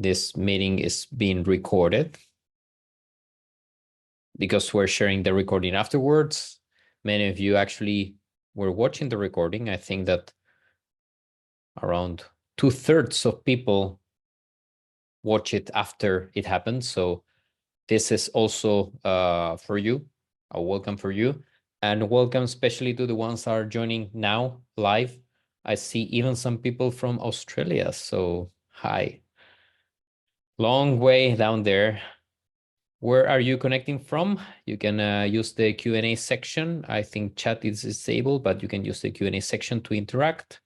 This meeting is being recorded because we're sharing the recording afterwards. Many of you actually were watching the recording. I think that around 2/3 of people watch it after it happened. So this is also for you, a welcome for you. And welcome especially to the ones that are joining now live. I see even some people from Australia. So hi. Long way down there. Where are you connecting from? You can use the Q&A section. I think chat is disabled, but you can use the Q&A section to interact.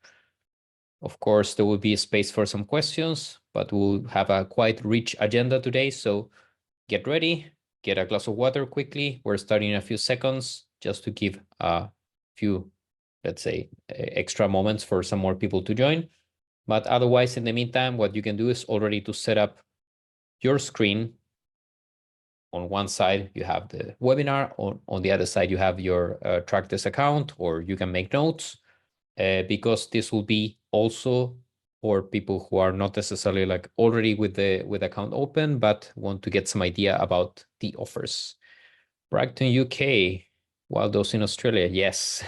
Of course, there will be a space for some questions, but we'll have a quite rich agenda today. So get ready, get a glass of water quickly. We're starting in a few seconds just to give a few, let's say, extra moments for some more people to join. But otherwise, in the meantime, what you can do is already to set up your screen. On one side, you have the webinar. On the other side, you have your Trackdesk account, or you can make notes because this will be also for people who are not necessarily like already with the account open, but want to get some idea about the offers. Brighton, UK, while those in Australia, yes.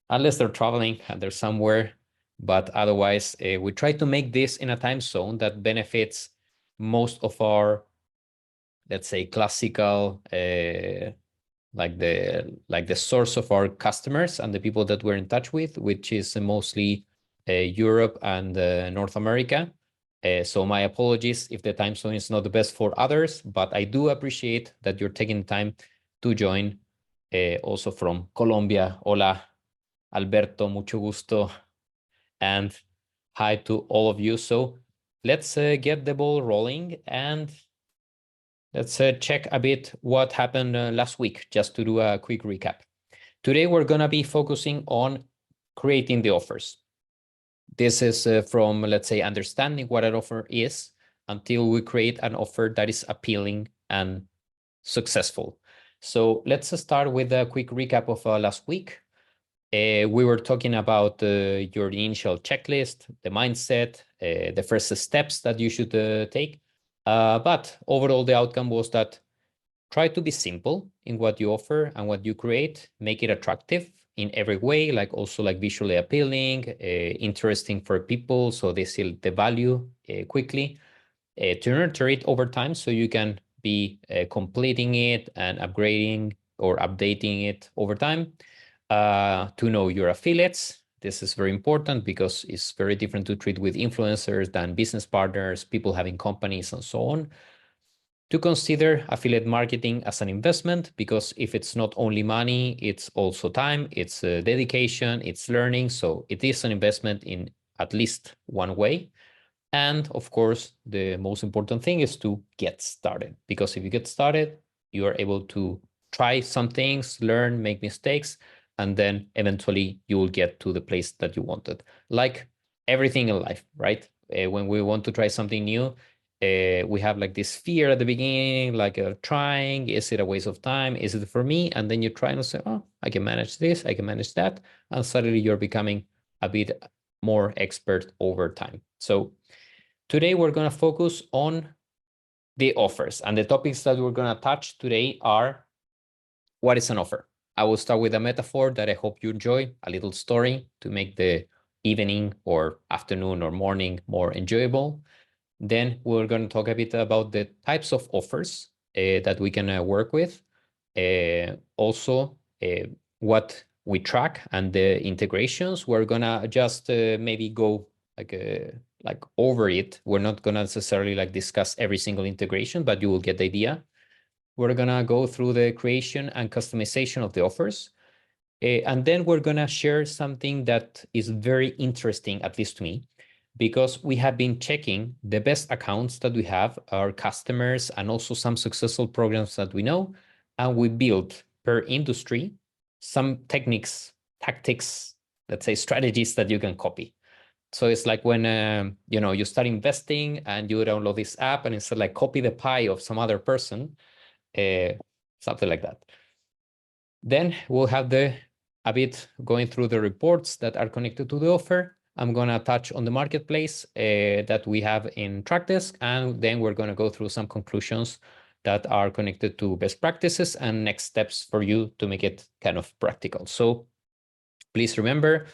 Unless they're traveling and they're somewhere, but otherwise, we try to make this in a time zone that benefits most of our, let's say, classical, like the source of our customers and the people that we're in touch with, which is mostly Europe and North America. So my apologies if the time zone is not the best for others, but I do appreciate that you're taking time to join. Also from Colombia, hola, Alberto, mucho gusto, and hi to all of you. So let's get the ball rolling and let's check a bit what happened last week, just to do a quick recap. Today, we're going to be focusing on creating the offers. This is from, let's say, understanding what an offer is until we create an offer that is appealing and successful. So let's start with a quick recap of last week. We were talking about your initial checklist, the mindset, the first steps that you should take. But overall, the outcome was that try to be simple in what you offer and what you create, make it attractive in every way, like also like visually appealing, interesting for people, so they see the value quickly, to nurture it over time so you can be completing it and upgrading or updating it over time, to know your affiliates. This is very important because it's very different to treat with influencers than business partners, people having companies, and so on. To consider affiliate marketing as an investment, because if it's not only money, it's also time, it's dedication, it's learning. So it is an investment in at least one way. And of course, the most important thing is to get started, because if you get started, you are able to try some things, learn, make mistakes, and then eventually you will get to the place that you wanted. Like everything in life, right? When we want to try something new, we have like this fear at the beginning, like trying, is it a waste of time? Is it for me? And then you try and say, oh, I can manage this, I can manage that. And suddenly you're becoming a bit more expert over time. So today we're going to focus on the offers, and the topics that we're going to touch today are: what is an offer? I will start with a metaphor that I hope you enjoy, a little story to make the evening or afternoon or morning more enjoyable. Then we're going to talk a bit about the types of offers that we can work with. Also, what we track and the integrations. We're going to just maybe go like over it. We're not going to necessarily like discuss every single integration, but you will get the idea. We're going to go through the creation and customization of the offers. And then we're going to share something that is very interesting, at least to me, because we have been checking the best accounts that we have, our customers, and also some successful programs that we know. And we built per industry some techniques, tactics, let's say strategies that you can copy. So it's like when you start investing and you download this app and it's like copy the pie of some other person, something like that. Then we'll have a bit going through the reports that are connected to the offer. I'm going to touch on the marketplace that we have in Trackdesk, and then we're going to go through some conclusions that are connected to best practices and next steps for you to make it kind of practical. So please remember,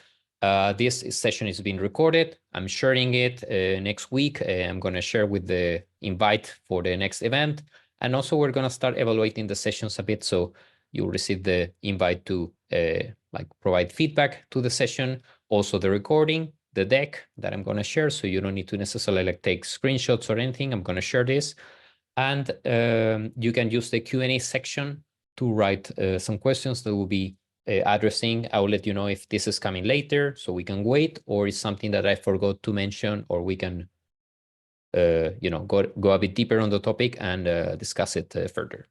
this session is being recorded. I'm sharing it next week. I'm going to share with the invite for the next event. And also we're going to start evaluating the sessions a bit. So you'll receive the invite to like provide feedback to the session, also the recording, the deck that I'm going to share. So you don't need to necessarily like take screenshots or anything. I'm going to share this. And you can use the Q&A section to write some questions that will be addressing. I will let you know if this is coming later, so we can wait, or it's something that I forgot to mention, or we can go a bit deeper on the topic and discuss it further.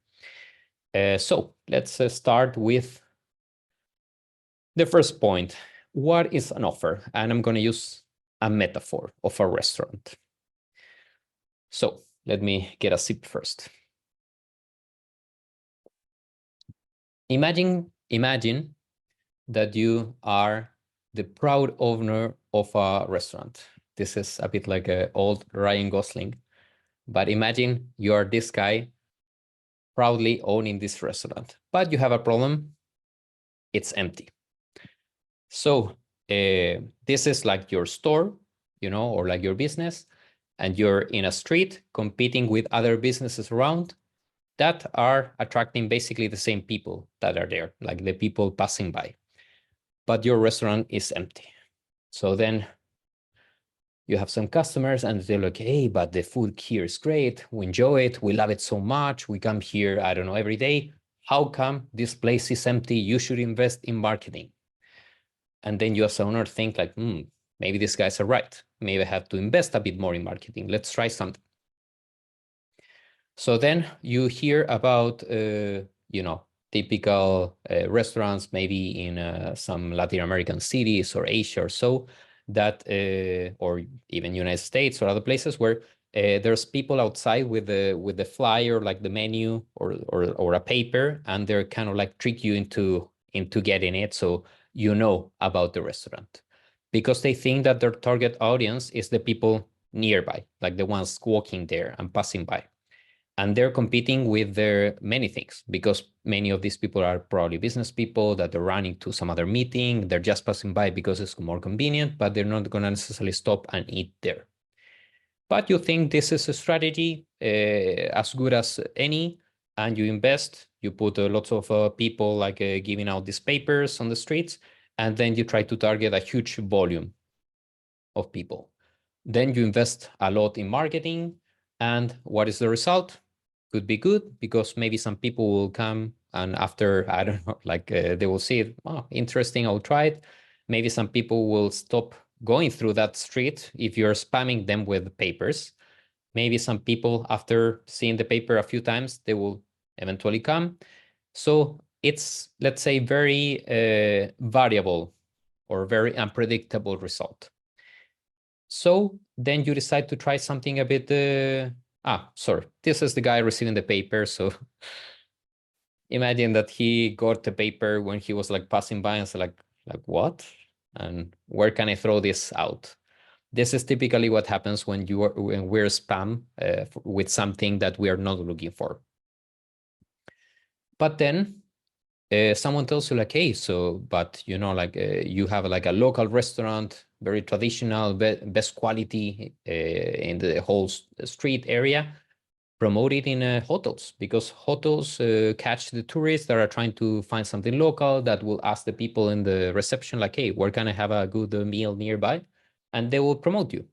So let's start with the first point. What is an offer? And I'm going to use a metaphor of a restaurant. So let me get a sip first. Imagine that you are the proud owner of a restaurant. This is a bit like an old Ryan Gosling, but imagine you are this guy proudly owning this restaurant, but you have a problem. It's empty. So this is like your store, or like your business, and you're in a street competing with other businesses around that are attracting basically the same people that are there, like the people passing by. But your restaurant is empty. So then you have some customers and they're like, hey, but the food here is great. We enjoy it. We love it so much. We come here, I don't know, every day. How come this place is empty? You should invest in marketing. And then you as an owner think like, maybe these guys are right. Maybe I have to invest a bit more in marketing. Let's try something. So then you hear about, typical restaurants, maybe in some Latin American cities or Asia or so, that, or even United States or other places where there's people outside with the flyer, like the menu or a paper, and they're kind of like trick you into getting it, so you know about the restaurant, because they think that their target audience is the people nearby, like the ones walking there and passing by. And they're competing with their many things, because many of these people are probably business people that are running to some other meeting. They're just passing by because it's more convenient, but they're not going to necessarily stop and eat there. But you think this is a strategy as good as any, and you invest, you put lots of people like giving out these papers on the streets, and then you try to target a huge volume of people. Then you invest a lot in marketing, and what is the result? Could be good, because maybe some people will come and after, I don't know, like they will see it, oh, interesting, I'll try it. Maybe some people will stop going through that street if you're spamming them with papers. Maybe some people, after seeing the paper a few times, they will eventually come. So it's, let's say, very variable or very unpredictable result. So then you decide to try something a bit, sorry, this is the guy receiving the paper. So imagine that he got the paper when he was like passing by and said like what? And where can I throw this out? This is typically what happens when we're spam with something that we are not looking for. But then someone tells you like, hey, so, but you have like a local restaurant, very traditional, best quality in the whole street area, promote it in hotels, because hotels catch the tourists that are trying to find something local, that will ask the people in the reception like, hey, where can I have a good meal nearby? And they will promote you.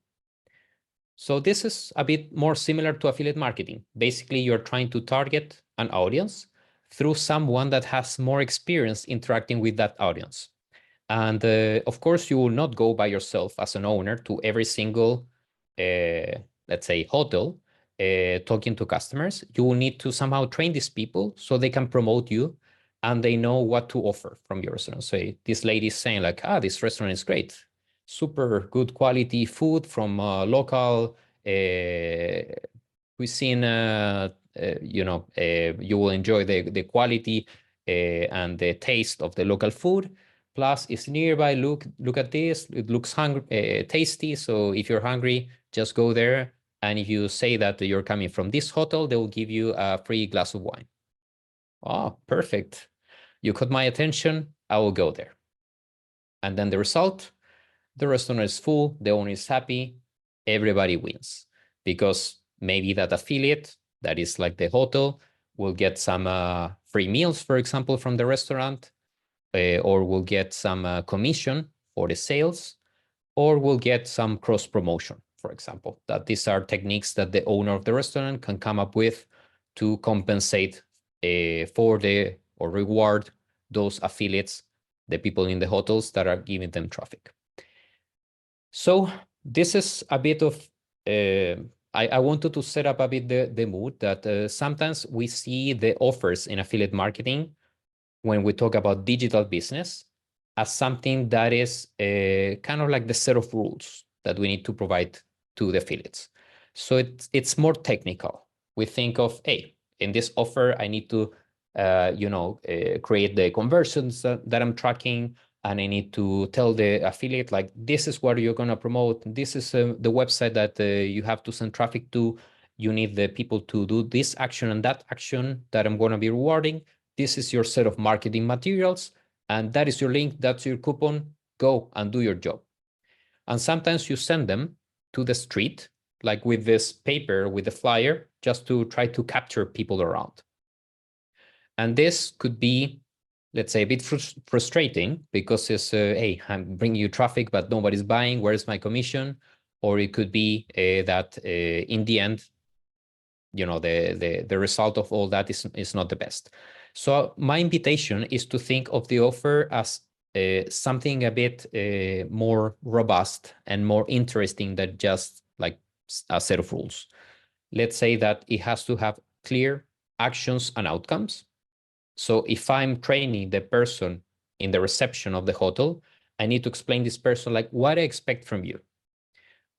So this is a bit more similar to affiliate marketing. Basically, you're trying to target an audience through someone that has more experience interacting with that audience. And of course, you will not go by yourself as an owner to every single, let's say, hotel, talking to customers. You will need to somehow train these people so they can promote you and they know what to offer from your restaurant. So this lady is saying like, this restaurant is great. Super good quality food from local cuisine. You will enjoy the quality and the taste of the local food. plus it's nearby. Look at this. It looks tasty. So if you're hungry, just go there. And if you say that you're coming from this hotel, they will give you a free glass of wine. Oh, perfect. You caught my attention. I will go there. And then the result, the restaurant is full, the owner is happy, everybody wins. Because maybe that affiliate, that is like the hotel, will get some free meals, for example, from the restaurant, or will get some commission for the sales, or will get some cross promotion, for example. That these are techniques that the owner of the restaurant can come up with to compensate or reward those affiliates, the people in the hotels that are giving them traffic. So this is a bit of, I wanted to set up a bit the mood that sometimes we see the offers in affiliate marketing when we talk about digital business as something that is kind of like the set of rules that we need to provide to the affiliates. So it's more technical. We think of, hey, in this offer, I need to create the conversions that I'm tracking, and I need to tell the affiliate, like, this is what you're going to promote. This is the website that you have to send traffic to. You need the people to do this action and that action that I'm going to be rewarding. This is your set of marketing materials, and that is your link. That's your coupon. Go and do your job. And sometimes you send them to the street, like with this paper, with the flyer, just to try to capture people around. And this could be, let's say, a bit frustrating because it's, hey, I'm bringing you traffic, but nobody's buying. Where's my commission? Or it could be that in the end, the result of all that is not the best. So my invitation is to think of the offer as something a bit more robust and more interesting than just like a set of rules. Let's say that it has to have clear actions and outcomes. So if I'm training the person in the reception of the hotel, I need to explain this person like what I expect from you.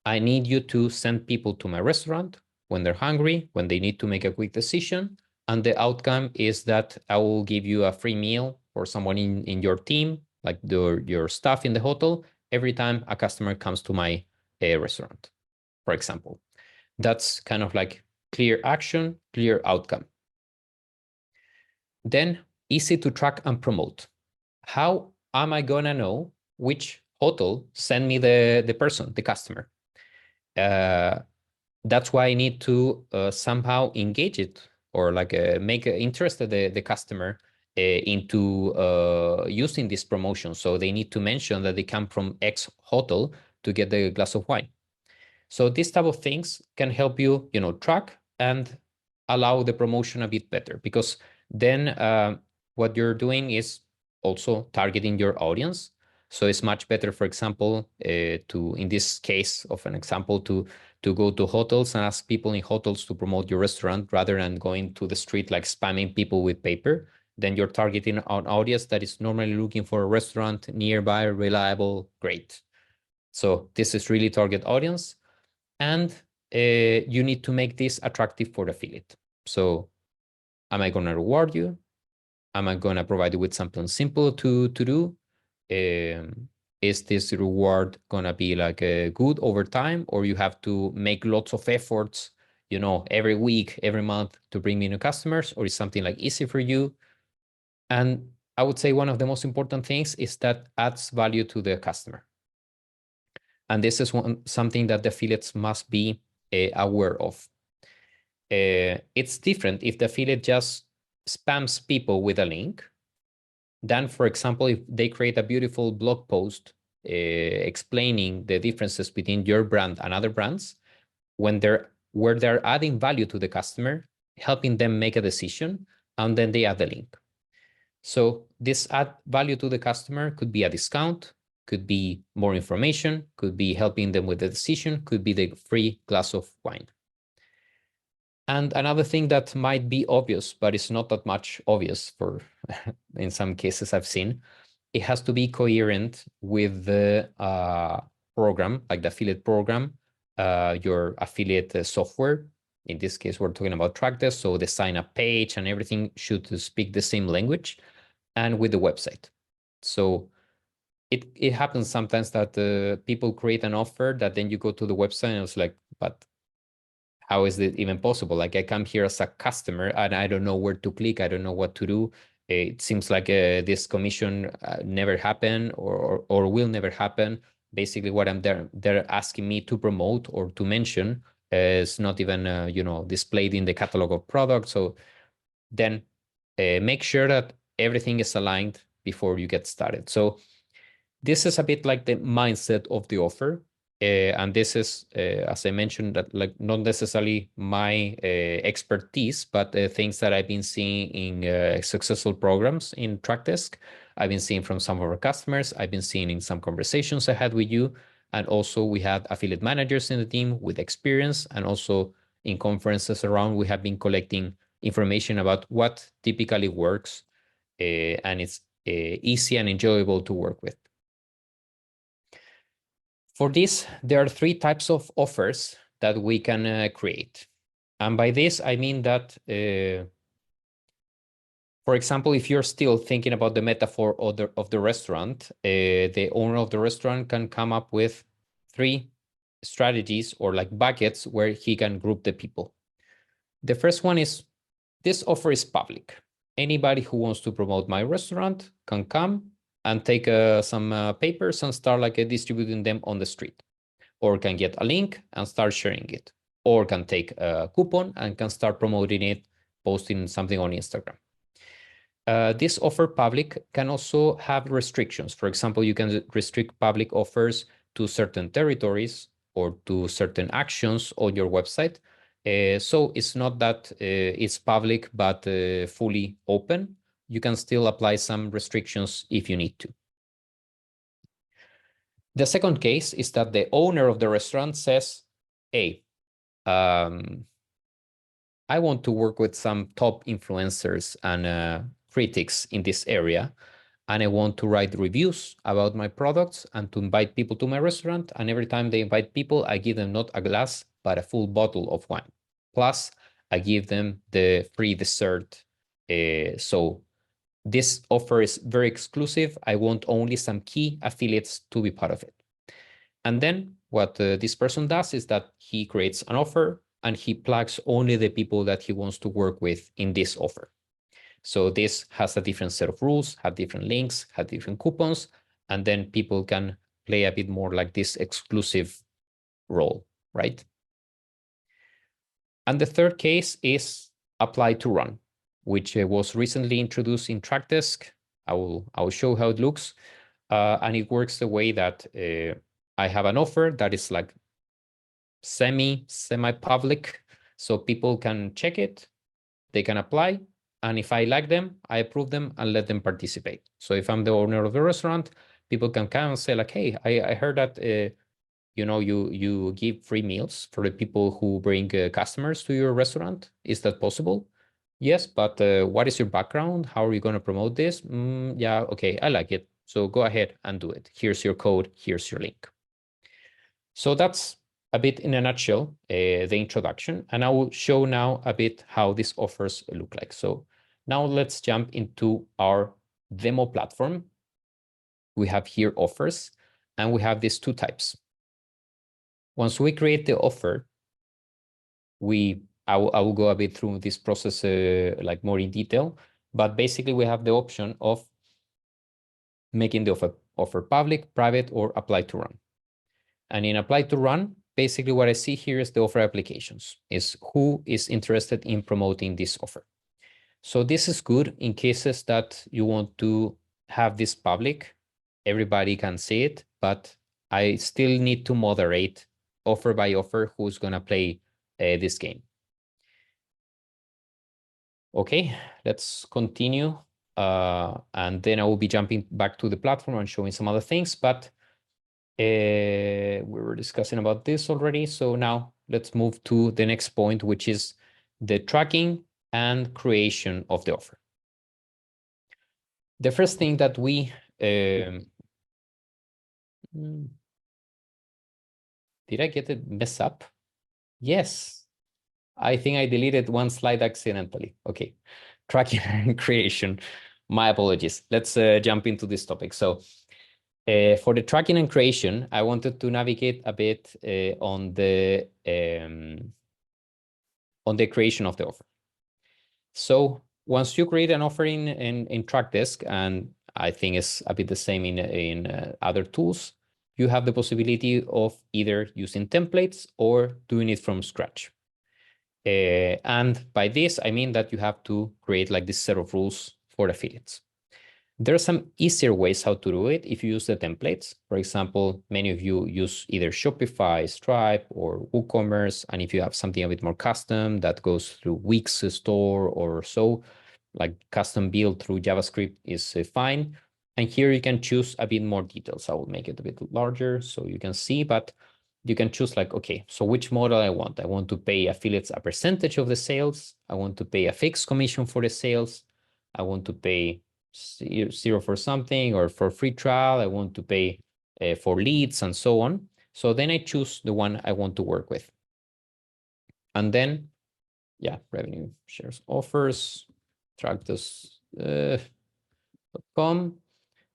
I need you to send people to my restaurant when they're hungry, when they need to make a quick decision. And the outcome is that I will give you a free meal for someone in your team, like your staff in the hotel, every time a customer comes to my restaurant, for example. That's kind of like clear action, clear outcome. Then easy to track and promote. How am I going to know which hotel sent me the person, the customer? That's why I need to somehow engage it or like make interested the customer into using this promotion. So they need to mention that they come from X hotel to get the glass of wine. So this type of things can help you, track and allow the promotion a bit better, because then what you're doing is also targeting your audience. So it's much better, for example, in this case of an example, to go to hotels and ask people in hotels to promote your restaurant rather than going to the street like spamming people with paper. Then you're targeting an audience that is normally looking for a restaurant nearby, reliable, great. So this is really target audience. And you need to make this attractive for the affiliate. So am I going to reward you? Am I going to provide you with something simple to do? Is this reward going to be like good over time, or you have to make lots of efforts, every week, every month to bring me new customers, or is something like easy for you? And I would say one of the most important things is that adds value to the customer. And this is something that the affiliates must be aware of. It's different if the affiliate just spams people with a link than, for example, if they create a beautiful blog post explaining the differences between your brand and other brands, where they're adding value to the customer, helping them make a decision, and then they add the link. So this add value to the customer could be a discount, could be more information, could be helping them with the decision, could be the free glass of wine. And another thing that might be obvious, but it's not that much obvious for in some cases I've seen, it has to be coherent with the program, like the affiliate program, your affiliate software. In this case, we're talking about Trackdesk, so the sign-up page and everything should speak the same language, and with the website. So it happens sometimes that people create an offer that then you go to the website and it's like, but how is it even possible? Like I come here as a customer and I don't know where to click. I don't know what to do. It seems like this commission never happened or will never happen. Basically, what they're asking me to promote or to mention is not even displayed in the catalog of products. So then make sure that everything is aligned before you get started. So this is a bit like the mindset of the offer. And this is, as I mentioned, that like not necessarily my expertise, but things that I've been seeing in successful programs in Trackdesk. I've been seeing from some of our customers. I've been seeing in some conversations I had with you. And also we had affiliate managers in the team with experience. And also in conferences around, we have been collecting information about what typically works. And it's easy and enjoyable to work with. For this, there are three types of offers that we can create. And by this, I mean that, for example, if you're still thinking about the metaphor of the restaurant, the owner of the restaurant can come up with three strategies or like buckets where he can group the people. The first one is, this offer is public. Anybody who wants to promote my restaurant can come and take some papers and start like distributing them on the street, or can get a link and start sharing it, or can take a coupon and can start promoting it, posting something on Instagram. This offer public can also have restrictions. For example, you can restrict public offers to certain territories or to certain actions on your website. So it's not that it's public but fully open. You can still apply some restrictions if you need to. The second case is that the owner of the restaurant says, hey, I want to work with some top influencers and critics in this area, and I want to write reviews about my products and to invite people to my restaurant. And every time they invite people, I give them not a glass, but a full bottle of wine. Plus, I give them the free dessert. So this offer is very exclusive. I want only some key affiliates to be part of it. And then what this person does is that he creates an offer and he plugs only the people that he wants to work with in this offer. So this has a different set of rules, have different links, have different coupons, and then people can play a bit more like this exclusive role, right? And the third case is apply to run, which was recently introduced in Trackdesk. I will show how it looks. And it works the way that I have an offer that is like semi-public, so people can check it, they can apply, and if I like them, I approve them and let them participate. So if I'm the owner of the restaurant, people can come and say like, hey, I heard that you give free meals for the people who bring customers to your restaurant. Is that possible? Yes, but what is your background? How are you going to promote this? Yeah, okay, I like it. So go ahead and do it. Here's your code. Here's your link. So that's a bit in a nutshell, the introduction. And I will show now a bit how these offers look like. So now let's jump into our demo platform. We have here offers, and we have these two types. Once we create the offer, I will go a bit through this process like more in detail, but basically we have the option of making the offer public, private, or apply to run. And in apply to run, basically what I see here is the offer applications, is who is interested in promoting this offer. So this is good in cases that you want to have this public, everybody can see it, but I still need to moderate offer by offer who's going to play this game. Okay, let's continue. And then I will be jumping back to the platform and showing some other things, but we were discussing about this already. So now let's move to the next point, which is the tracking and creation of the offer. The first thing that we did I get it mess up? Yes, I think I deleted one slide accidentally. Okay, tracking and creation. My apologies. Let's jump into this topic. So For the tracking and creation, I wanted to navigate a bit on the creation of the offer. So once you create an offer in Trackdesk, and I think it's a bit the same in other tools, you have the possibility of either using templates or doing it from scratch. And by this, I mean that you have to create like this set of rules for affiliates. There are some easier ways how to do it if you use the templates. For example, many of you use either Shopify, Stripe, or WooCommerce. And if you have something a bit more custom that goes through Wix store or so, like custom build through JavaScript is fine. And here you can choose a bit more details. I will make it a bit larger so you can see, but you can choose like, okay, so which model I want? I want to pay affiliates a percentage of the sales. I want to pay a fixed commission for the sales. I want to pay zero for something or for free trial. I want to pay for leads and so on. So then I choose the one I want to work with. And then, yeah, revenue shares offers, Trackdesk.com.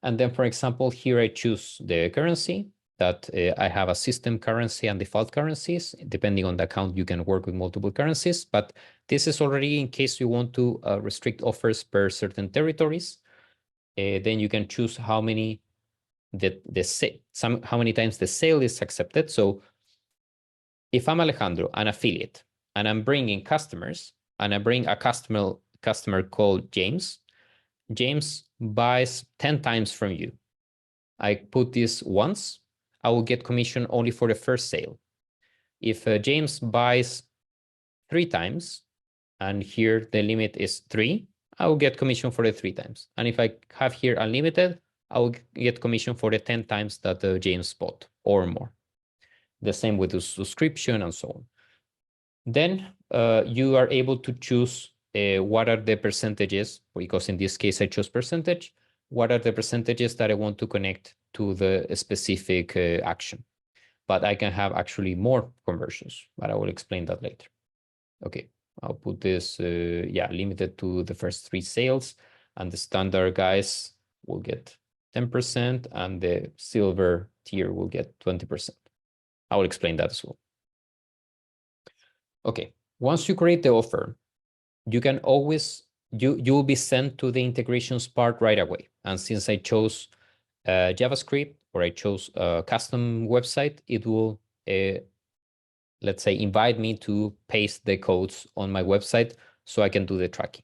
And then, for example, here I choose the currency that I have a system currency and default currencies. Depending on the account, you can work with multiple currencies, but this is already in case you want to restrict offers per certain territories. Then you can choose how many how many times the sale is accepted. So if I'm Alejandro, an affiliate, and I'm bringing customers, and I bring a customer called James, James buys 10 times from you. I put this once, I will get commission only for the first sale. If James buys 3 times, and here the limit is 3, I will get commission for the 3 times. And if I have here unlimited, I will get commission for the 10 times that James bought or more. The same with the subscription and so on. Then you are able to choose what are the percentages, because in this case I chose percentage. What are the percentages that I want to connect to the specific action? But I can have actually more conversions, but I will explain that later. Okay, I'll put this, limited to the first 3 sales, and the standard guys will get 10%, and the silver tier will get 20%. I will explain that as well. Okay, once you create the offer, you can always, you will be sent to the integrations part right away. And since I chose JavaScript, or I chose a custom website, it will, let's say, invite me to paste the codes on my website so I can do the tracking.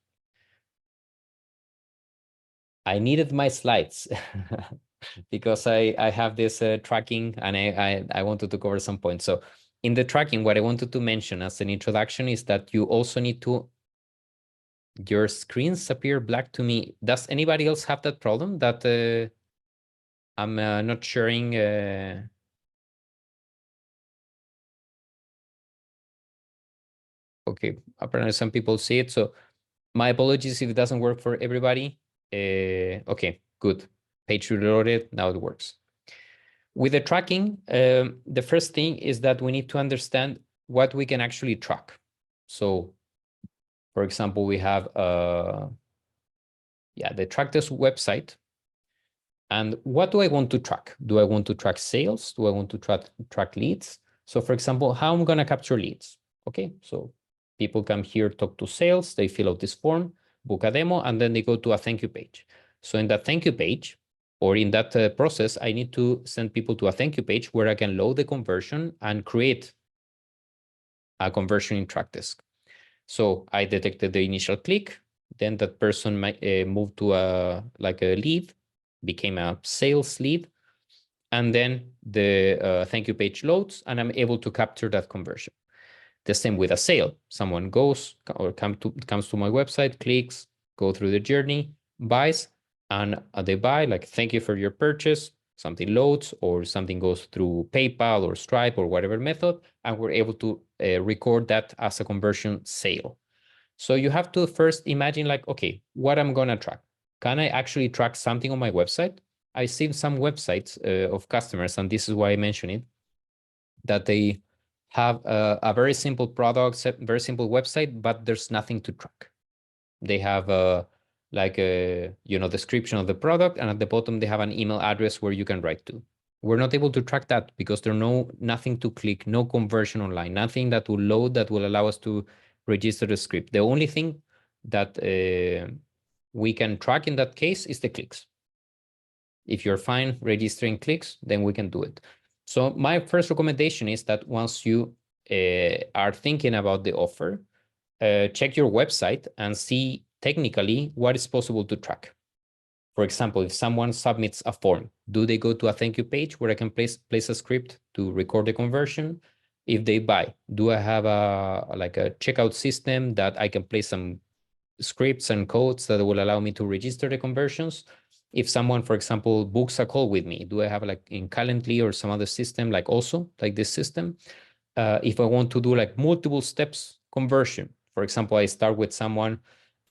I needed my slides because I have this tracking, and I wanted to cover some points. So in the tracking, what I wanted to mention as an introduction is that you also need to, your screens appear black to me. Does anybody else have that problem that I'm not sharing? Okay, apparently some people see it. So my apologies if it doesn't work for everybody. Okay, good. Page reloaded, now it works. With the tracking, the first thing is that we need to understand what we can actually track. So, for example, we have the Trackdesk website. And what do I want to track? Do I want to track sales? Do I want to track leads? So, for example, how I'm going to capture leads? Okay, so people come here, talk to sales, they fill out this form, book a demo, and then they go to a thank you page. So in that thank you page, or in that process, I need to send people to a thank you page where I can load the conversion and create a conversion in Trackdesk. So I detected the initial click, then that person might move to a lead, became a sales lead, and then the thank you page loads, and I'm able to capture that conversion. The same with a sale. Someone goes or comes to my website, clicks, go through the journey, buys, and they buy, like, thank you for your purchase. Something loads, or something goes through PayPal or Stripe or whatever method, and we're able to record that as a conversion sale. So you have to first imagine, like, okay, what I'm going to track. Can I actually track something on my website? I've seen some websites of customers, and this is why I mention it, that they have a very simple product, very simple website, but there's nothing to track. They have like a, description of the product, and at the bottom they have an email address where you can write to. We're not able to track that because there's nothing to click, no conversion online, nothing that will load that will allow us to register the script. The only thing that we can track in that case is the clicks. If you're fine registering clicks, then we can do it. So my first recommendation is that once you are thinking about the offer, check your website and see technically what is possible to track. For example, if someone submits a form, do they go to a thank you page where I can place a script to record the conversion? If they buy, do I have a checkout system that I can place some scripts and codes that will allow me to register the conversions? If someone, for example, books a call with me, do I have like in Calendly or some other system like this system? If I want to do like multiple steps conversion, for example, I start with someone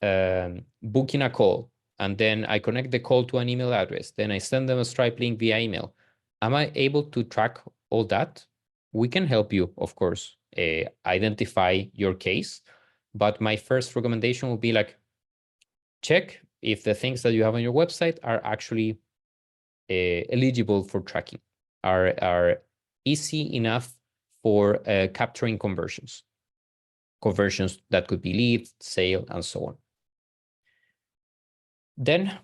booking a call, and then I connect the call to an email address. Then I send them a Stripe link via email. Am I able to track all that? We can help you, of course, identify your case. But my first recommendation will be like, check if the things that you have on your website are actually eligible for tracking, are easy enough for capturing conversions that could be lead, sale, and so on. Then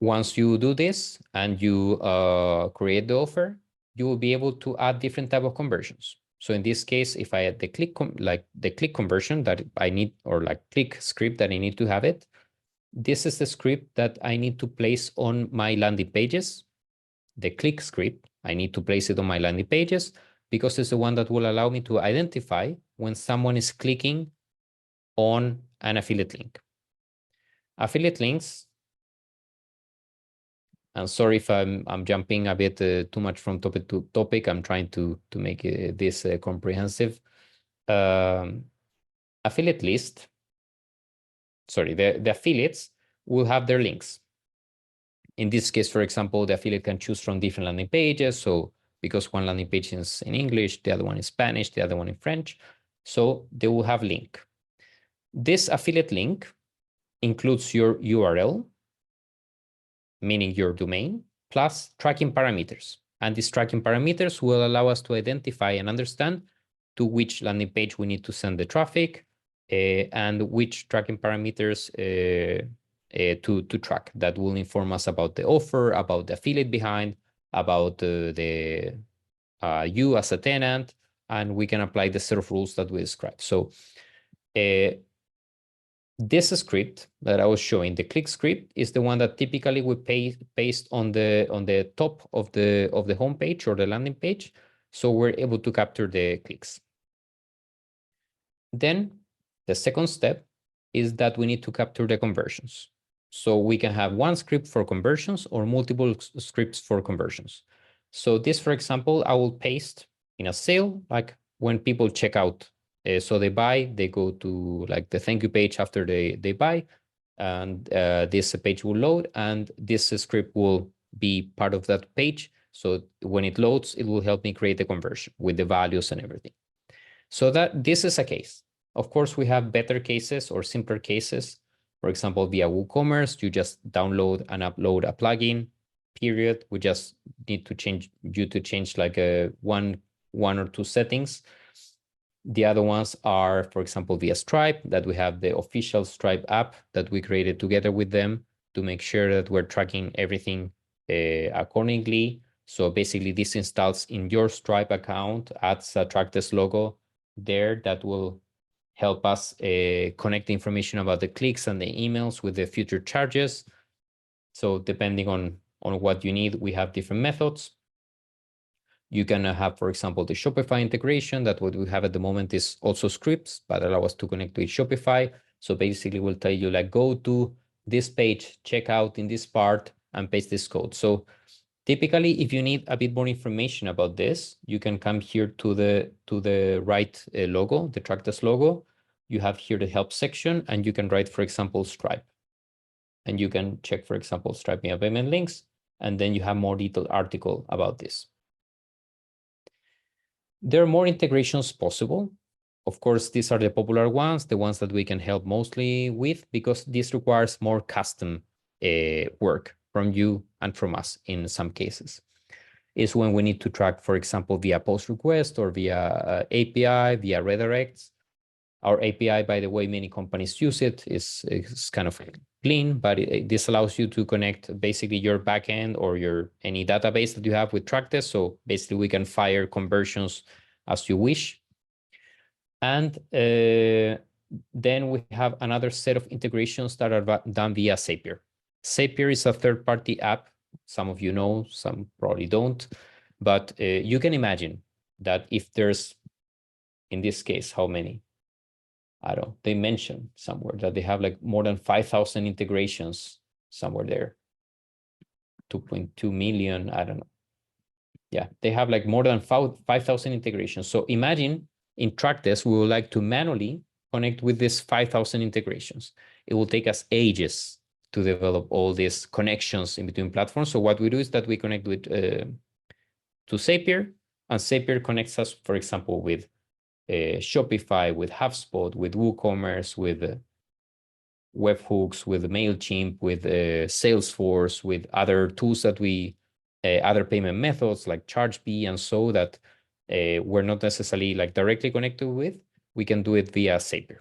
once you do this and you create the offer, you will be able to add different type of conversions. So in this case, if I add the click conversion that I need, or like click script that I need to have it, this is the script that I need to place on my landing pages. The click script, I need to place it on my landing pages because it's the one that will allow me to identify when someone is clicking on an affiliate link. Affiliate links, and sorry if I'm jumping a bit too much from topic to topic. I'm trying to make this comprehensive. Affiliate list, sorry, the affiliates will have their links. In this case, for example, the affiliate can choose from different landing pages. So because one landing page is in English, the other one in Spanish, the other one in French. So they will have link. This affiliate link includes your URL, meaning your domain, plus tracking parameters. And these tracking parameters will allow us to identify and understand to which landing page we need to send the traffic and which tracking parameters to track. That will inform us about the offer, about the affiliate behind, about you as a tenant, and we can apply the set of rules that we described. So this script that I was showing, the click script, is the one that typically we paste on the top of the homepage or the landing page, so we're able to capture the clicks. Then the second step is that we need to capture the conversions. So we can have one script for conversions or multiple scripts for conversions. So this, for example, I will paste in a sale, like when people check out. So they buy, they go to like the thank you page after they buy, and this page will load, and this script will be part of that page. So when it loads, it will help me create the conversion with the values and everything. So that this is a case. Of course, we have better cases or simpler cases. For example, via WooCommerce, you just download and upload a plugin, period. We just need to change like one or two settings. The other ones are, for example, via Stripe, that we have the official Stripe app that we created together with them to make sure that we're tracking everything accordingly. So basically this installs in your Stripe account, adds a Trackdesk logo there that will help us connect the information about the clicks and the emails with the future charges. So depending on what you need, we have different methods. You can have, for example, the Shopify integration, that what we have at the moment is also scripts, but allow us to connect with Shopify. So basically we'll tell you like, go to this page, check out in this part and paste this code. So typically, if you need a bit more information about this, you can come here to the right logo, the Trackdesk logo. You have here the help section, and you can write, for example, Stripe. And you can check, for example, Stripe via payment links, and then you have more detailed article about this. There are more integrations possible. Of course, these are the popular ones, the ones that we can help mostly with, because this requires more custom work from you and from us in some cases. Is when we need to track, for example, via post request or via API, via redirects. Our API, by the way, many companies use it, is kind of clean, but this allows you to connect basically your backend or any database that you have with Trackdesk. So basically we can fire conversions as you wish. And then we have another set of integrations that are done via Zapier. Zapier is a third-party app. Some of you know, some probably don't. But you can imagine that if there's, in this case, how many? I don't know, they mentioned somewhere that they have like more than 5,000 integrations somewhere there. 2.2 million, I don't know. Yeah, they have like more than 5,000 integrations. So imagine in Trackdesk, we would like to manually connect with these 5,000 integrations. It will take us ages to develop all these connections in between platforms. So what we do is that we connect with to Zapier, and Zapier connects us, for example, with Shopify, with HubSpot, with WooCommerce, with webhooks, with MailChimp, with Salesforce, with other tools that we, other payment methods like Chargebee, and so that we're not necessarily like directly connected with. We can do it via Zapier.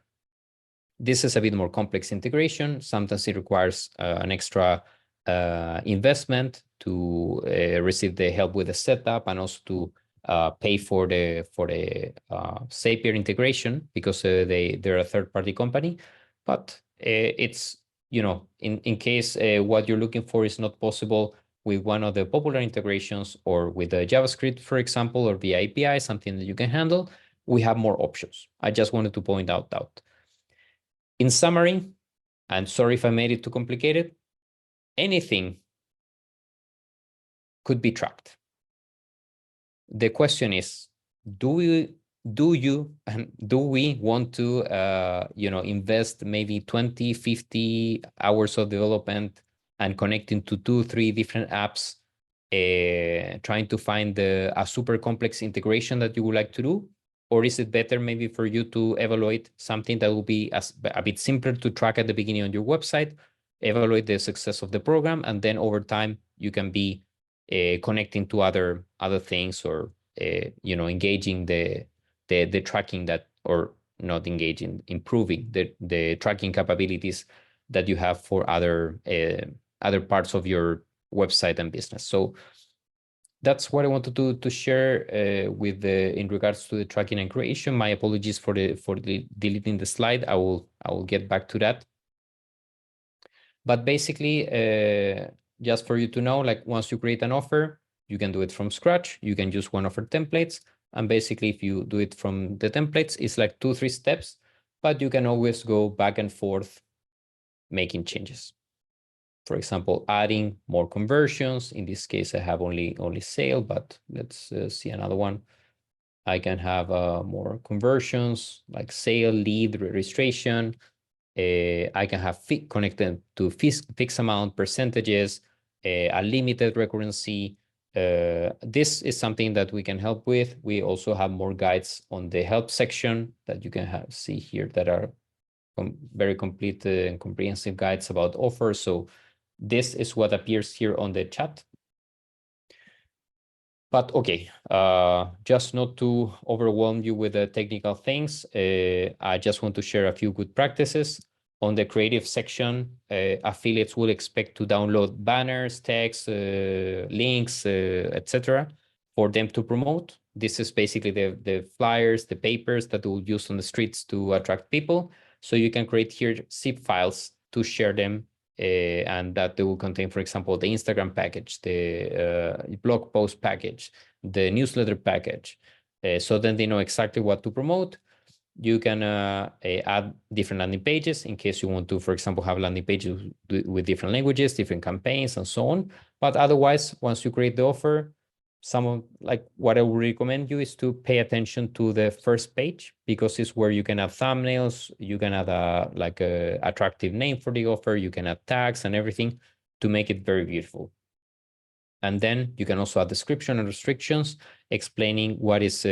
This is a bit more complex integration. Sometimes it requires an extra investment to receive the help with the setup, and also to pay for the Zapier integration, because they're a third-party company. But it's, you know, in case what you're looking for is not possible with one of the popular integrations, or with the JavaScript, for example, or via API, something that you can handle, we have more options. I just wanted to point out that. In summary, and sorry if I made it too complicated, anything could be tracked. The question is, do we want to invest maybe 20, 50 hours of development and connecting to 2-3 different apps, trying to find a super complex integration that you would like to do? Or is it better maybe for you to evaluate something that will be a bit simpler to track at the beginning on your website, evaluate the success of the program, and then over time you can be connecting to other things, or engaging the tracking that, or not engaging, improving the tracking capabilities that you have for other parts of your website and business. So that's what I wanted to share in regards to the tracking and creation. My apologies for deleting the slide. I will get back to that. But basically, just for you to know, like once you create an offer, you can do it from scratch. You can use one offer templates. And basically, if you do it from the templates, it's like 2-3 steps, but you can always go back and forth making changes. For example, adding more conversions. In this case, I have only sale, but let's see another one. I can have more conversions like sale, lead, registration. I can have connected to fixed amount, percentages, a limited recurrency. This is something that we can help with. We also have more guides on the help section that you can see here, that are very complete and comprehensive guides about offers. So this is what appears here on the chat. But okay, just not to overwhelm you with the technical things, I just want to share a few good practices. On the creative section, affiliates will expect to download banners, text, links, etc. for them to promote. This is basically the flyers, the papers that we'll use on the streets to attract people. So you can create here zip files to share them, and that they will contain, for example, the Instagram package, the blog post package, the newsletter package. So then they know exactly what to promote. You can add different landing pages in case you want to, for example, have landing pages with different languages, different campaigns, and so on. But otherwise, once you create the offer, what I would recommend you is to pay attention to the first page, because it's where you can add thumbnails, you can add a attractive name for the offer, you can add tags and everything to make it very beautiful. And then you can also add description and restrictions explaining what is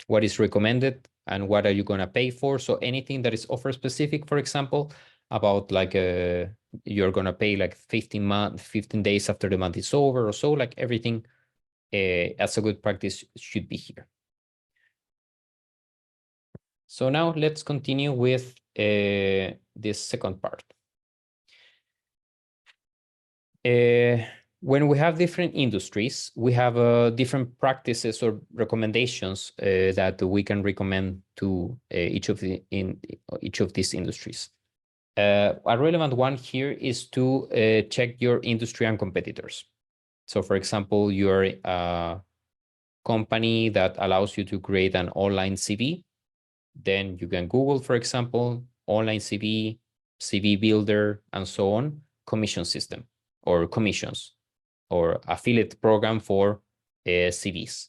what is recommended and what are you going to pay for. So anything that is offer specific, for example, about like you're going to pay like 15 days after the month is over or so, like everything as a good practice should be here. So now let's continue with this second part. When we have different industries, we have different practices or recommendations that we can recommend to each of these industries. A relevant one here is to check your industry and competitors. So, for example, you're a company that allows you to create an online CV. Then you can Google, for example, online CV, CV builder, and so on, commission system or commissions or affiliate program for CVs,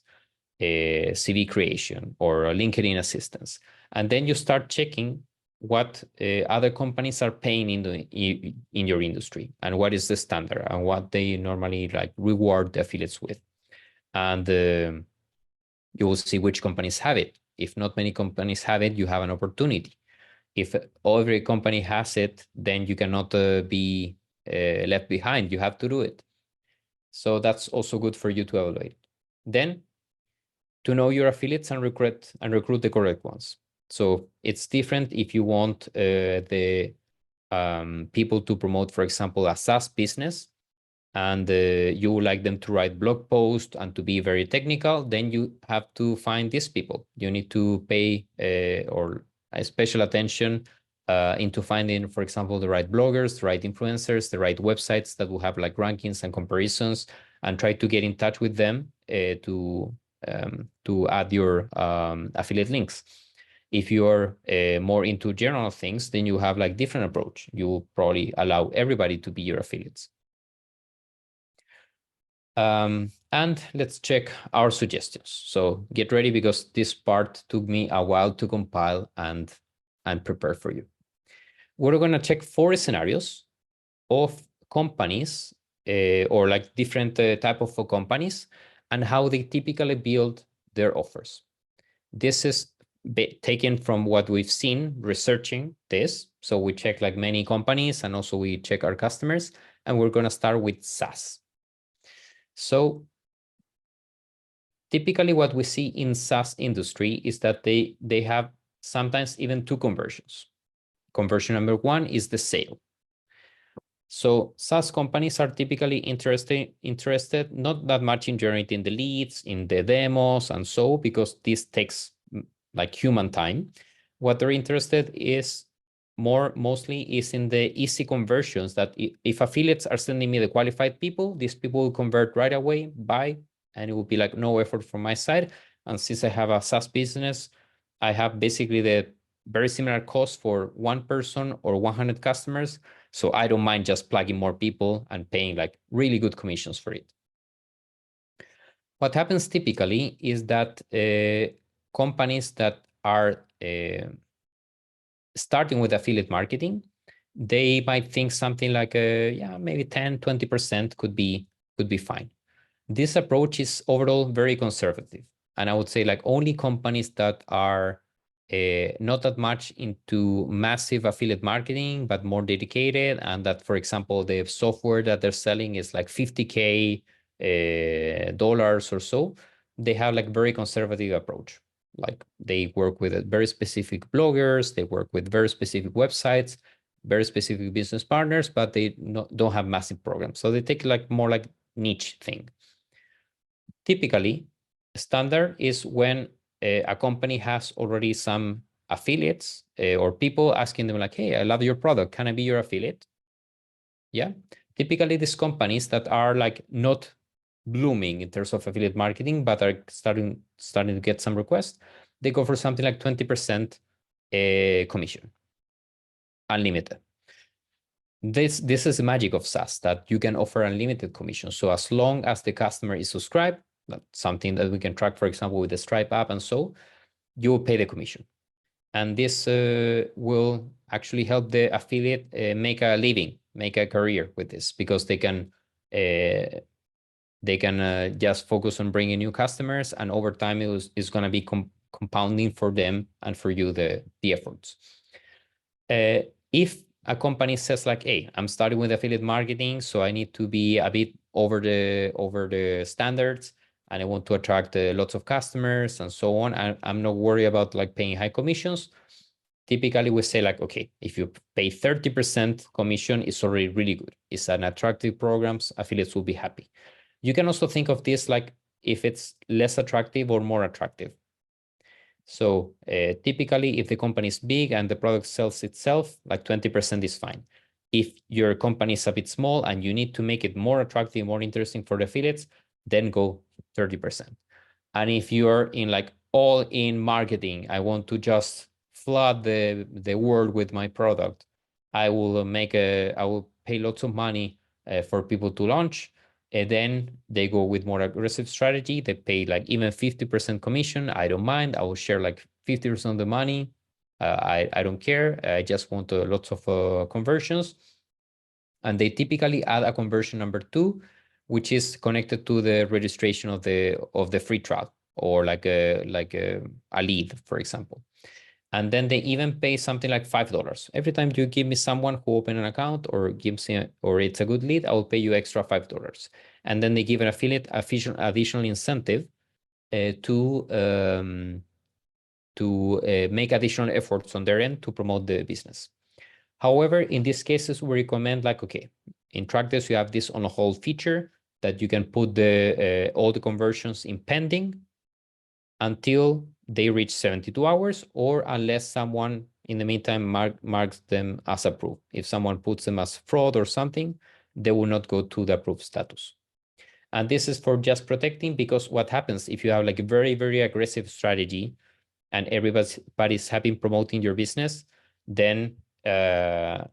CV creation or LinkedIn assistance. And then you start checking what other companies are paying in your industry and what is the standard and what they normally like reward the affiliates with. And you will see which companies have it. If not many companies have it, you have an opportunity. If every company has it, then you cannot be left behind. You have to do it. So that's also good for you to evaluate. Then to know your affiliates and recruit the correct ones. So it's different if you want the people to promote, for example, a SaaS business, and you would like them to write blog posts and to be very technical, then you have to find these people. You need to pay or a special attention into finding, for example, the right bloggers, the right influencers, the right websites that will have like rankings and comparisons, and try to get in touch with them to add your affiliate links. If you're more into general things, then you have like different approach. You will probably allow everybody to be your affiliates. And let's check our suggestions. So get ready because this part took me a while to compile and prepare for you. We're going to check 4 scenarios of companies or like different type of companies and how they typically build their offers. This is taken from what we've seen researching this. So we check like many companies and also we check our customers, and we're going to start with SaaS. So typically what we see in SaaS industry is that they have sometimes even 2 conversions. Conversion number 1 is the sale. So SaaS companies are typically interested not that much in generating the leads, in the demos and so, because this takes like human time. What they're interested is mostly is in the easy conversions, that if affiliates are sending me the qualified people, these people will convert right away, buy, and it will be like no effort from my side. And since I have a SaaS business, I have basically the very similar cost for 1 person or 100 customers. So I don't mind just plugging more people and paying like really good commissions for it. What happens typically is that companies that are starting with affiliate marketing, they might think something like, yeah, maybe 10, 20% could be fine. This approach is overall very conservative. And I would say like only companies that are not that much into massive affiliate marketing, but more dedicated, and that, for example, the software that they're selling is like $50K dollars or so, they have like very conservative approach. Like they work with very specific bloggers, they work with very specific websites, very specific business partners, but they don't have massive programs. So they take like more like niche thing. Typically, standard is when a company has already some affiliates or people asking them like, hey, I love your product. Can I be your affiliate? Yeah. Typically, these companies that are like not blooming in terms of affiliate marketing, but are starting to get some requests, they go for something like 20% commission, unlimited. This is the magic of SaaS, that you can offer unlimited commission. So as long as the customer is subscribed, that's something that we can track, for example, with the Stripe app and so, you will pay the commission. And this will actually help the affiliate make a living, make a career with this, because they can just focus on bringing new customers, and over time it's going to be compounding for them and for you the efforts. If a company says like, hey, I'm starting with affiliate marketing, so I need to be a bit over the standards, and I want to attract lots of customers and so on, I'm not worried about like paying high commissions. Typically we say like, okay, if you pay 30% commission, it's already really good. It's an attractive programs, affiliates will be happy. You can also think of this like if it's less attractive or more attractive. So typically, if the company is big and the product sells itself, like 20% is fine. If your company is a bit small and you need to make it more attractive, more interesting for the affiliates, then go 30%. And if you're in like all in marketing, I want to just flood the world with my product, I will pay lots of money for people to launch. And then they go with more aggressive strategy. They pay like even 50% commission. I don't mind. I will share like 50% of the money. I don't care. I just want lots of conversions. And they typically add a conversion number 2, which is connected to the registration of the free trial, or like a lead, for example. And then they even pay something like $5. Every time you give me someone who open an account or gives me, or it's a good lead, I will pay you extra $5. And then they give an affiliate additional incentive to make additional efforts on their end to promote the business. However, in these cases, we recommend like, okay, in Trackdesk, you have this on a hold feature that you can put all the conversions in pending until they reach 72 hours, or unless someone in the meantime marks them as approved. If someone puts them as fraud or something, they will not go to the approved status. And this is for just protecting, because what happens if you have like a very, very aggressive strategy and everybody's happy promoting your business, then sorry,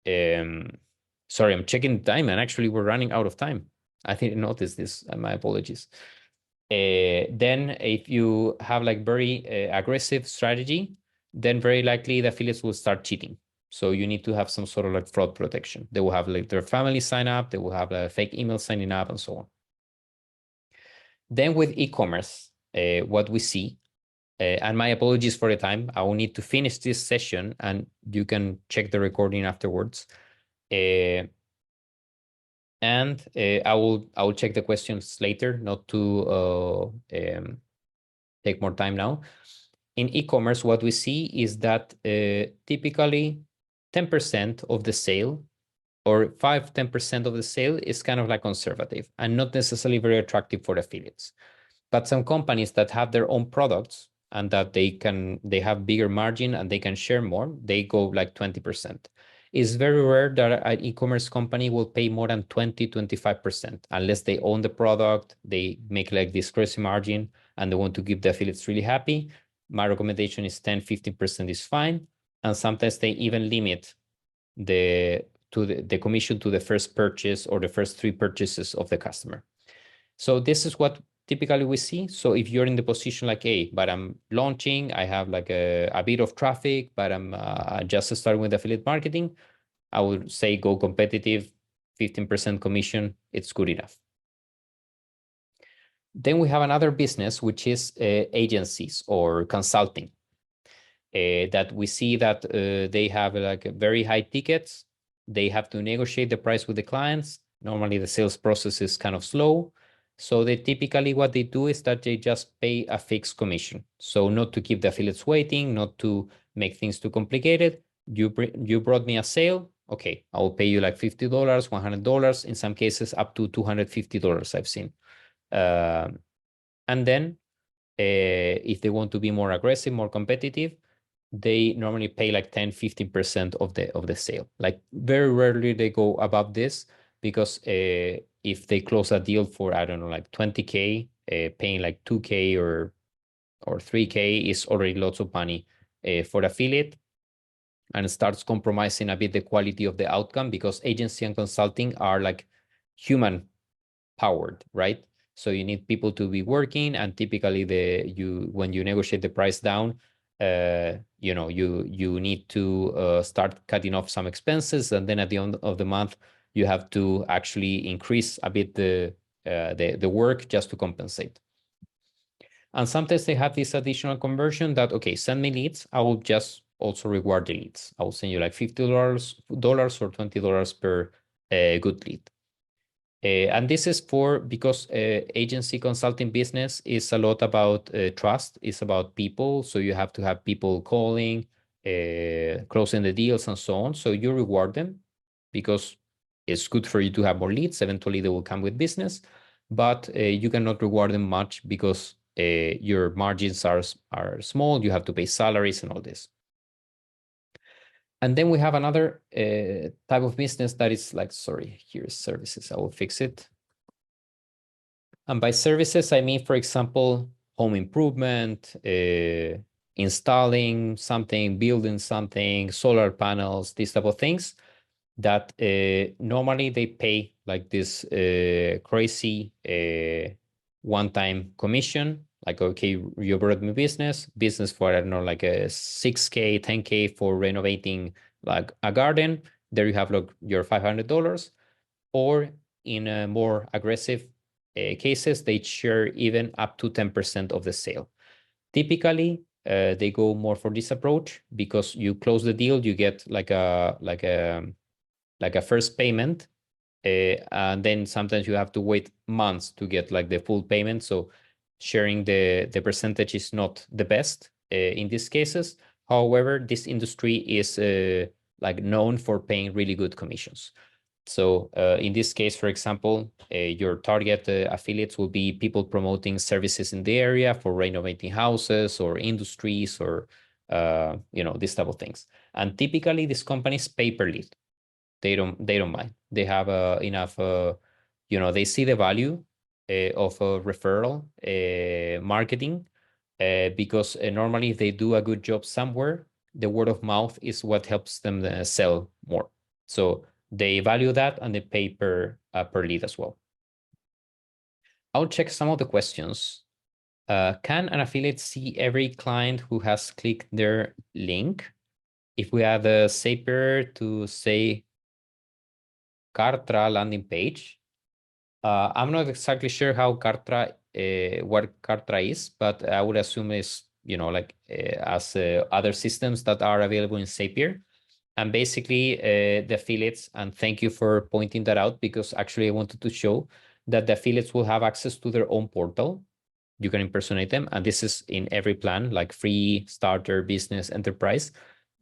I'm checking the time, and actually we're running out of time. I didn't notice this. My apologies. Then if you have like very aggressive strategy, then very likely the affiliates will start cheating. So you need to have some sort of like fraud protection. They will have like their family sign up, they will have a fake email signing up, and so on. Then with e-commerce, what we see, and my apologies for the time, I will need to finish this session and you can check the recording afterwards. And I will check the questions later, not to take more time now. In e-commerce, what we see is that typically 10% of the sale, or 5-10% of the sale, is kind of like conservative and not necessarily very attractive for affiliates. But some companies that have their own products and that they have bigger margin and they can share more, they go like 20%. It's very rare that an e-commerce company will pay more than 20-25%, unless they own the product, they make like this crazy margin and they want to keep the affiliates really happy. My recommendation is 10-15% is fine. And sometimes they even limit the commission to the first purchase or the first 3 purchases of the customer. So this is what typically we see. So if you're in the position like, hey, but I'm launching, I have like a bit of traffic, but I'm just starting with affiliate marketing, I would say go competitive, 15% commission, it's good enough. Then we have another business, which is agencies or consulting. That we see that they have like very high tickets. They have to negotiate the price with the clients. Normally the sales process is kind of slow. So they typically, what they do is that they just pay a fixed commission. So not to keep the affiliates waiting, not to make things too complicated. You brought me a sale. Okay, I will pay you like $50, $100, in some cases up to $250 I've seen. And then if they want to be more aggressive, more competitive, they normally pay like 10-15% of the sale. Like very rarely they go above this, because if they close a deal for, I don't know, like 20K, paying like 2K or 3K is already lots of money for affiliate, and it starts compromising a bit the quality of the outcome, because agency and consulting are like human powered, right? So you need people to be working, and typically when you negotiate the price down, you need to start cutting off some expenses, and then at the end of the month you have to actually increase a bit the work just to compensate. And sometimes they have this additional conversion that, okay, send me leads. I will just also reward the leads. I will send you like $50 or $20 per good lead. And this is because agency consulting business is a lot about trust. It's about people. So you have to have people calling, closing the deals and so on. So you reward them because it's good for you to have more leads. Eventually they will come with business, but you cannot reward them much because your margins are small. You have to pay salaries and all this. And then we have another type of business that is like, sorry, here's services. I will fix it. And by services, I mean, for example, home improvement, installing something, building something, solar panels, these type of things that normally they pay like this crazy one-time commission. Like, okay, you brought me business for, I don't know, like a 6K, 10K for renovating like a garden. There you have like your $500. Or in a more aggressive cases, they share even up to 10% of the sale. Typically, they go more for this approach because you close the deal, you get like a first payment, and then sometimes you have to wait months to get like the full payment. So sharing the percentage is not the best in these cases. However, this industry is like known for paying really good commissions. So in this case, for example, your target affiliates will be people promoting services in the area for renovating houses or industries or this type of things. And typically, these companies pay per lead. They don't mind. They have enough. They see the value of referral marketing because normally if they do a good job somewhere, the word of mouth is what helps them sell more. So they value that and they pay per lead as well. I'll check some of the questions. Can an affiliate see every client who has clicked their link? If we add a Zapier to say Kartra landing page, I'm not exactly sure how Kartra, what Kartra is, but I would assume it's, as other systems that are available in Zapier. And basically the affiliates, and thank you for pointing that out, because actually I wanted to show that the affiliates will have access to their own portal. You can impersonate them. And this is in every plan, like free, starter, business, enterprise.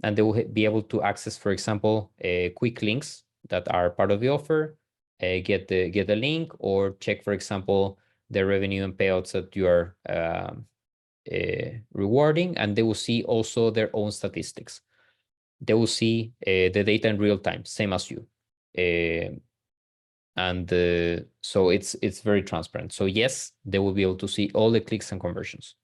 And they will be able to access, for example, quick links that are part of the offer, get the link, or check, for example, the revenue and payouts that you are rewarding. And they will see also their own statistics. They will see the data in real time, same as you. So it's very transparent. So yes, they will be able to see all the clicks and conversions.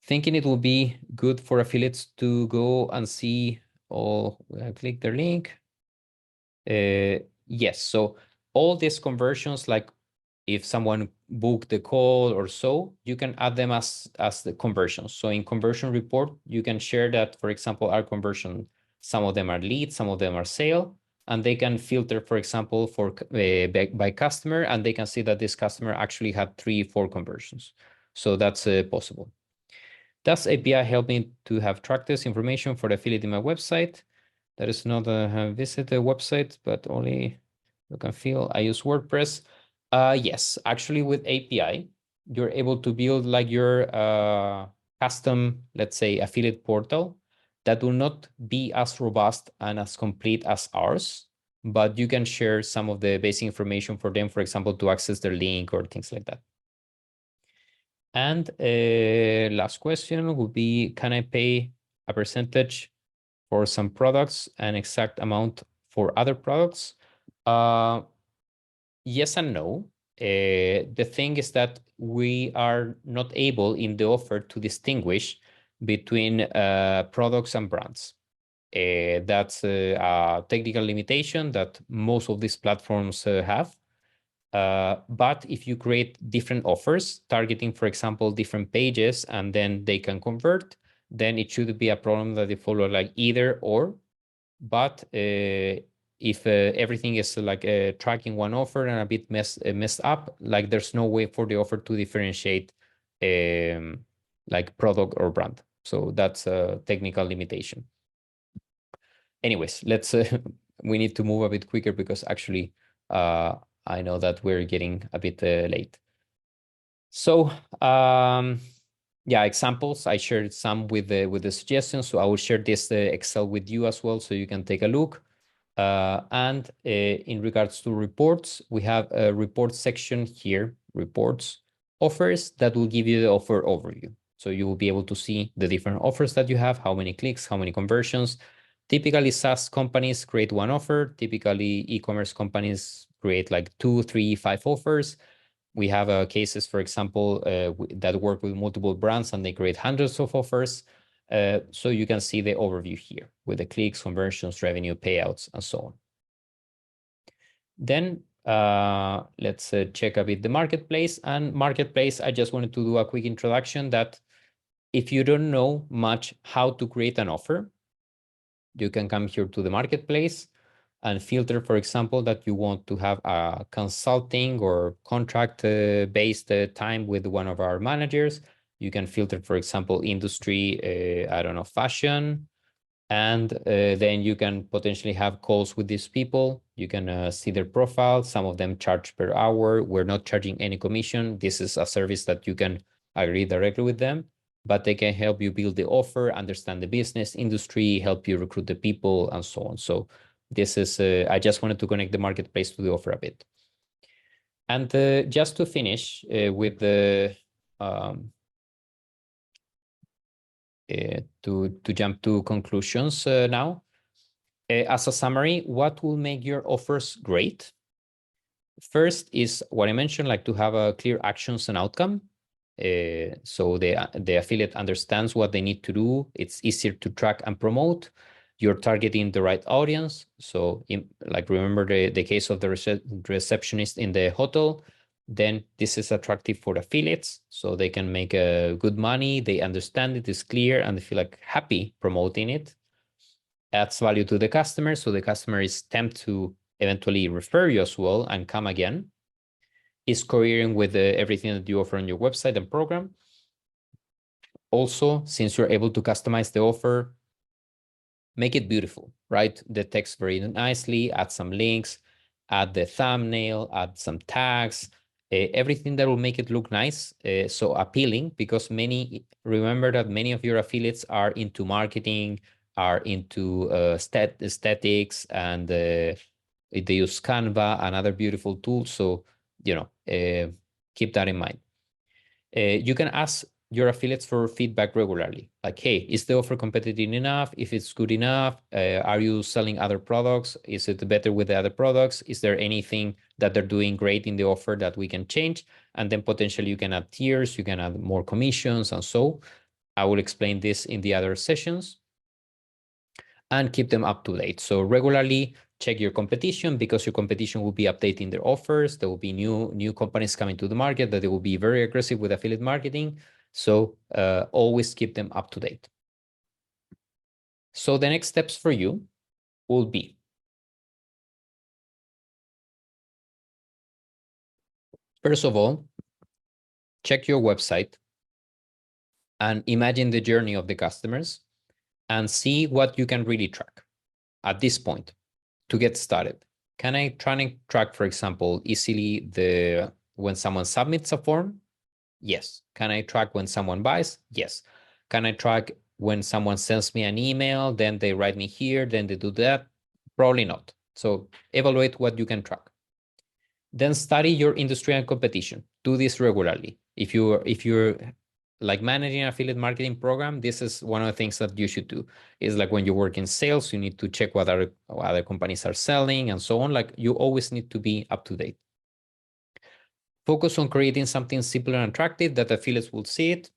Thinking it will be good for affiliates to go and see all, click their link. Yes, so all these conversions, like if someone booked the call or so, you can add them as the conversions. So in conversion report, you can share that, for example, our conversion, some of them are leads, some of them are sale, and they can filter, for example, for by customer, and they can see that this customer actually had 3-4 conversions. So that's possible. Does API help me to have Trackdesk information for the affiliate in my website? That is not a visit the website, but only look and feel. I use WordPress. Yes, actually with API, you're able to build like your custom, let's say, affiliate portal that will not be as robust and as complete as ours, but you can share some of the basic information for them, for example, to access their link or things like that. And last question would be, can I pay a percentage for some products, an exact amount for other products? Yes and no. The thing is that we are not able in the offer to distinguish between products and brands. That's a technical limitation that most of these platforms have. But if you create different offers targeting, for example, different pages, and then they can convert, then it shouldn't be a problem that they follow like either or. But if everything is like tracking one offer and a bit messed up, like there's no way for the offer to differentiate like product or brand. So that's a technical limitation. Anyways, let's we need to move a bit quicker because actually I know that we're getting a bit late. So yeah, examples. I shared some with the suggestions, so I will share this Excel with you as well, so you can take a look. And in regards to reports, we have a report section here, reports, offers, that will give you the offer overview. So you will be able to see the different offers that you have, how many clicks, how many conversions. Typically, SaaS companies create one offer. Typically, e-commerce companies create like 2, 3, 5 offers. We have cases, for example, that work with multiple brands and they create hundreds of offers. So you can see the overview here with the clicks, conversions, revenue, payouts, and so on. Then let's check a bit the marketplace. And marketplace, I just wanted to do a quick introduction that if you don't know much how to create an offer, you can come here to the marketplace and filter, for example, that you want to have a consulting or contract-based time with one of our managers. You can filter, for example, industry, I don't know, fashion, and then you can potentially have calls with these people. You can see their profile. Some of them charge per hour. We're not charging any commission. This is a service that you can agree directly with them, but they can help you build the offer, understand the business industry, help you recruit the people, and so on. So this is, I just wanted to connect the marketplace to the offer a bit. And just to finish with the, to jump to conclusions now. As a summary, what will make your offers great? First is what I mentioned, like to have a clear actions and outcome. So the affiliate understands what they need to do. It's easier to track and promote. You're targeting the right audience. So like remember the case of the receptionist in the hotel, then this is attractive for affiliates. So they can make good money. They understand it is clear and they feel like happy promoting it. Adds value to the customer. So the customer is tempted to eventually refer you as well and come again. Is coherent with everything that you offer on your website and program. Also, since you're able to customize the offer, make it beautiful, right? The text very nicely, add some links, add the thumbnail, add some tags, everything that will make it look nice, so appealing, because remember that many of your affiliates are into marketing, are into aesthetics, and they use Canva and other beautiful tools. So, keep that in mind. You can ask your affiliates for feedback regularly. Like, hey, is the offer competitive enough? If it's good enough, are you selling other products? Is it better with the other products? Is there anything that they're doing great in the offer that we can change? And then potentially you can add tiers, you can add more commissions, and so I will explain this in the other sessions. And keep them up to date. So regularly check your competition, because your competition will be updating their offers. There will be new companies coming to the market that they will be very aggressive with affiliate marketing. So always keep them up to date. So the next steps for you will be, first of all, check your website and imagine the journey of the customers and see what you can really track at this point to get started. Can I try and track, for example, easily when someone submits a form? Yes. Can I track when someone buys? Yes. Can I track when someone sends me an email, then they write me here, then they do that? Probably not. So evaluate what you can track. Then study your industry and competition. Do this regularly. If you're like managing an affiliate marketing program, this is one of the things that you should do. Is like when you work in sales, you need to check what other companies are selling and so on. Like you always need to be up to date. Focus on creating something simple and attractive that affiliates will see it,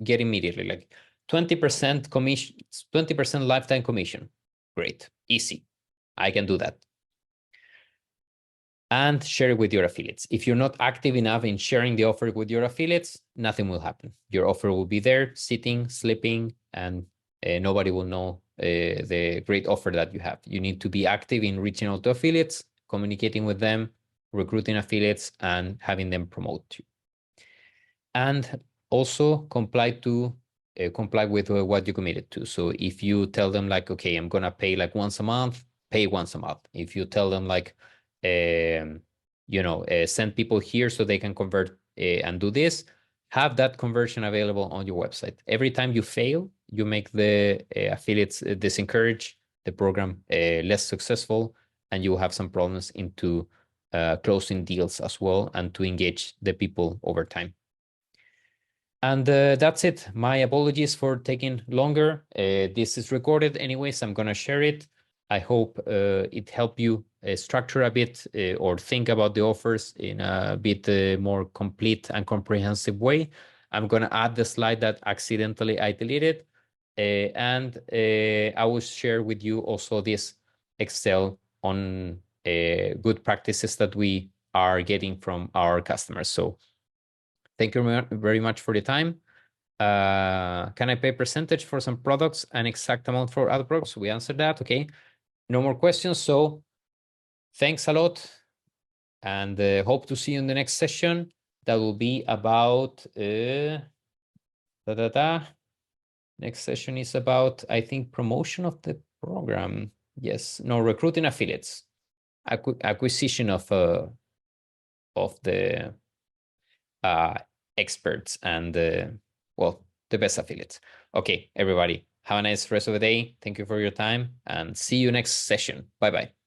get immediately. Like 20% commission, 20% lifetime commission. Great, easy. I can do that. And share it with your affiliates. If you're not active enough in sharing the offer with your affiliates, nothing will happen. Your offer will be there, sitting, sleeping, and nobody will know the great offer that you have. You need to be active in reaching out to affiliates, communicating with them, recruiting affiliates, and having them promote you. And also comply with what you committed to. So if you tell them like, okay, I'm gonna pay like once a month, pay once a month. If you tell them like, send people here so they can convert and do this, have that conversion available on your website. Every time you fail, you make the affiliates disencourage the program less successful, and you will have some problems into closing deals as well, and to engage the people over time. And that's it. My apologies for taking longer. This is recorded anyways. I'm going to share it. I hope it helped you structure a bit or think about the offers in a bit more complete and comprehensive way. I'm going to add the slide that accidentally I deleted. And I will share with you also this Excel on good practices that we are getting from our customers. So thank you very much for the time. Can I pay percentage for some products and exact amount for other products? We answered that. Okay. No more questions. So thanks a lot, and hope to see you in the next session. That will be about Next session is about, I think, promotion of the program. Yes. No, recruiting affiliates, acquisition of the experts and the best affiliates. Okay, everybody, have a nice rest of the day. Thank you for your time, and see you next session. Bye bye.